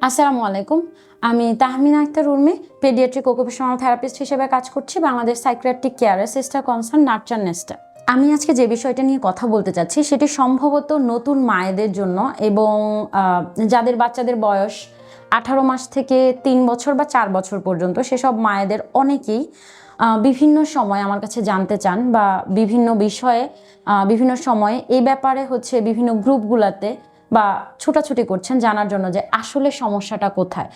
আসসালামু আলাইকুম। আমি Tahmina Akter Urmi, paediatric occupational therapist হিসেবে কাজ করছি বাংলাদেশ সাইকিয়াট্রিক কেয়ারের সিস্টার কনসার্ন নার্চার নেস্টে। আমি আজকে যে বিষয়টা নিয়ে কথা বলতে চাচ্ছি সেটি সম্ভবত নতুন মায়েদের জন্য এবং যাদের বাচ্চাদের বয়স 18 মাস থেকে 3 বছর বা 4 বছর পর্যন্ত, সেসব মায়েদের অনেকেই বিভিন্ন সময় আমার কাছে জানতে চান বা বিভিন্ন বিষয়ে বিভিন্ন সময়ে এই ব্যাপারে বিভিন্ন গ্রুপগুলোতে বা ছোটাছুটি করছেন জানার জন্য যে আসলে সমস্যাটা কোথায়।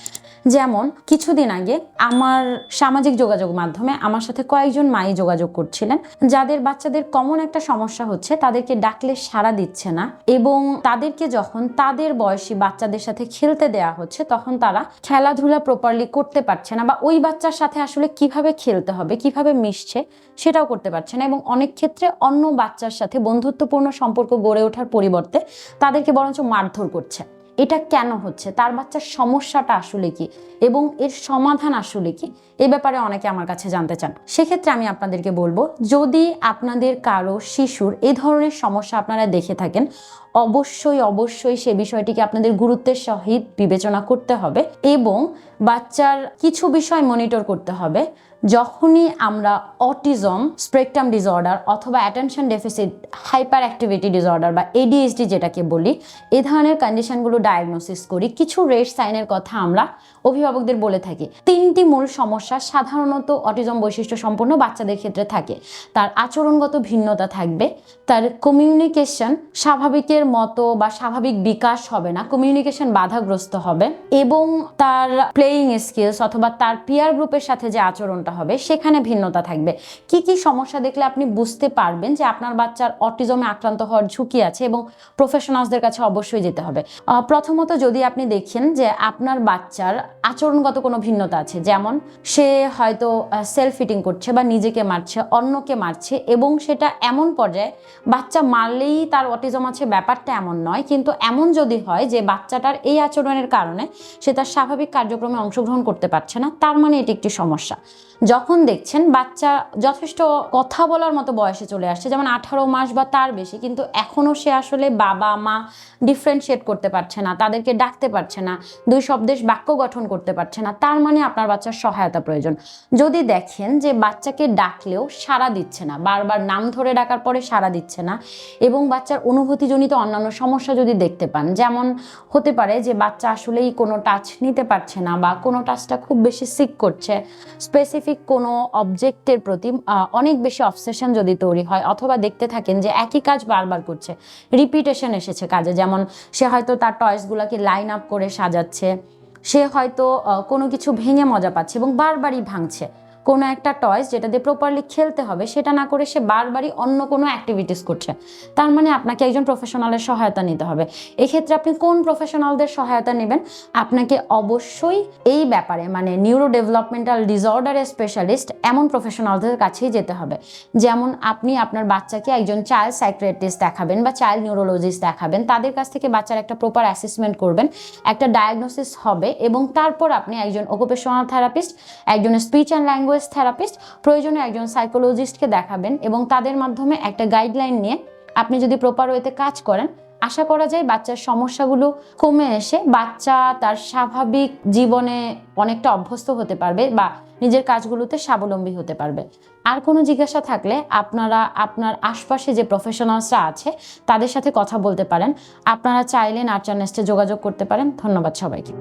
যেমন কিছুদিন আগে আমার সামাজিক যোগাযোগ মাধ্যমে আমার সাথে কয়েকজন মাই যোগাযোগ করছিলেন যাদের বাচ্চাদের কমন একটা সমস্যা হচ্ছে তাদেরকে ডাকলে সাড়া দিচ্ছে না, এবং তাদেরকে যখন তাদের বয়সী বাচ্চাদের সাথে খেলতে দেয়া হচ্ছে তখন তারা খেলাধুলা প্রপারলি করতে পারছে না, বা ওই বাচ্চার সাথে আসলে কিভাবে খেলতে হবে, কিভাবে মিশছে সেটাও করতে পারছে না, এবং অনেক ক্ষেত্রে অন্য বাচ্চার সাথে বন্ধুত্বপূর্ণ সম্পর্ক গড়ে ওঠার পরিবর্তে তাদেরকে বরঞ্চ মারধর করছে। এটা কেন হচ্ছে, তার বাচ্চার সমস্যাটা আসলে কি এবং এর সমাধান আসলে কি, এ ব্যাপারে অনেকে আমার কাছে জানতে চান। সেক্ষেত্রে আমি আপনাদেরকে বলবো, যদি আপনাদের কারো শিশুর এই ধরনের সমস্যা আপনারা দেখে থাকেন, অবশ্যই সে বিষয়টিকে আপনাদের গুরুত্বের সহিত বিবেচনা করতে হবে এবং বাচ্চার কিছু বিষয় মনিটর করতে হবে। যখনই আমরা অটিজম স্পেকট্রাম ডিসঅর্ডার অথবা attention deficit hyper activity disorder বা ADHD যেটাকে বলি, এ ধরনের কন্ডিশনগুলো ডায়াগনোসিস করি, কিছু রেড সাইনের কথা আমরা অভিভাবকদের বলে থাকি। 3টি মূল সমস্যা সাধারণত অটিজম বৈশিষ্ট্য সম্পন্ন বাচ্চাদের ক্ষেত্রে থাকে। তার আচরণগত ভিন্নতা থাকবে, তার কমিউনিকেশন স্বাভাবিকের মতো বা স্বাভাবিক বিকাশ হবে না, কমিউনিকেশন বাধাগ্রস্ত হবে, এবং তার প্লেয়িং স্কিলস অথবা তার পিয়ার গ্রুপের সাথে যে আচরণটা হবে সেখানে ভিন্নতা থাকবে। কি কি সমস্যা দেখলে আপনি বুঝতে পারবেন যে আপনার বাচ্চার অটিজমে আক্রান্ত হওয়ার ঝুঁকি আছে, এবং প্রফেশনালসদের কাছে অবশ্যই যেতে হবে। প্রথমত, যদি আপনি দেখেন যে আপনার বাচ্চার আচরণগত কোনো ভিন্নতা আছে, যেমন সে হয়তো সেলফ ইটিং করছে বা নিজেকে মারছে, অন্যকে মারছে, এবং সেটা এমন পর্যায়ে বাচ্চা মারলেই তার অটিজম আছে ব্যাপারটা এমন নয়, কিন্তু এমন যদি হয় যে বাচ্চাটার এই আচরণের কারণে সে তার স্বাভাবিক কার্যক্রমে অংশগ্রহণ করতে পারছে না, তার মানে এটি একটি সমস্যা। যখন দেখছেন বাচ্চা যথেষ্ট কথা বলার মতো বয়সে চলে আসছে, যেমন 18 মাস বা তার বেশি, কিন্তু এখনো সে আসলে বাবা মা ডিফারেন্সিয়েট করতে পারছে না, তাদেরকে ডাকতে পারছে না, দুই শব্দের বাক্য গঠন করতে পারছে না, তার মানে আপনার বাচ্চার সহায়তা প্রয়োজন। যদি দেখেন যে বাচ্চাকে ডাকলেও সাড়া দিচ্ছে না, বারবার নাম ধরে ডাকার পরে সাড়া দিচ্ছে না, এবং বাচ্চার অনুভূতিজনিত অন্যান্য সমস্যা যদি দেখতে পান, যেমন হতে পারে যে বাচ্চা আসলেই কোনো টাচ নিতে পারছে না, বা কোনো টাচটা খুব বেশি সিক করছে, স্পেসিফিক কোনো অবজেক্টের প্রতি অনেক বেশি অবসেশন যদি তৈরি হয়, অথবা দেখতে থাকেন যে একই কাজ বারবার করছে, রিপিটেশন এসেছে কাজে, যেমন সে হয়তো তার টয়েসগুলোকে লাইন আপ করে সাজাচ্ছে, সে হয়তো কোনো কিছু ভেঙে মজা পাচ্ছে এবং বারবারই ভাঙছে, কোনো একটা টয়েস যেটা দিয়ে প্রপারলি খেলতে হবে সেটা না করে সে বারবারই অন্য কোনো অ্যাক্টিভিটিস করছে, তার মানে আপনাকে একজন প্রফেশনালের সহায়তা নিতে হবে। এক্ষেত্রে আপনি কোন প্রফেশনালদের সহায়তা নেবেন? আপনাকে অবশ্যই এই ব্যাপারে মানে নিউরো ডেভেলপমেন্টাল ডিসঅর্ডারের স্পেশালিস্ট এমন প্রফেশনালদের কাছেই যেতে হবে। যেমন আপনি আপনার বাচ্চাকে একজন চাইল্ড সাইকিয়াট্রিস্ট দেখাবেন বা চাইল্ড নিউরোলজিস্ট দেখাবেন, তাদের কাছ থেকে বাচ্চার একটা প্রপার অ্যাসেসমেন্ট করবেন, একটা ডায়াগনোসিস হবে, এবং তারপর আপনি একজন অকুপেশনাল থেরাপিস্ট, একজন স্পিচ অ্যান্ড ল্যাঙ্গুয়েজ থেরাপিস্ট, প্রয়োজনে একজন সাইকোলজিস্টকে দেখাবেন, এবং তাদের মাধ্যমে একটা গাইডলাইন নিয়ে আপনি যদি প্রপার ওয়েতে কাজ করেন, আশা করা যায় বাচ্চার সমস্যাগুলো কমে এসে বাচ্চা তার স্বাভাবিক জীবনে অনেকটা অভ্যস্ত হতে পারবে বা নিজের কাজগুলোতে স্বাবলম্বী হতে পারবে। আর কোনো জিজ্ঞাসা থাকলে আপনারা আপনার আশপাশে যে প্রফেশনালসরা আছে তাদের সাথে কথা বলতে পারেন। আপনারা চাইলে নার্চার নেস্টে যোগাযোগ করতে পারেন। ধন্যবাদ সবাইকে।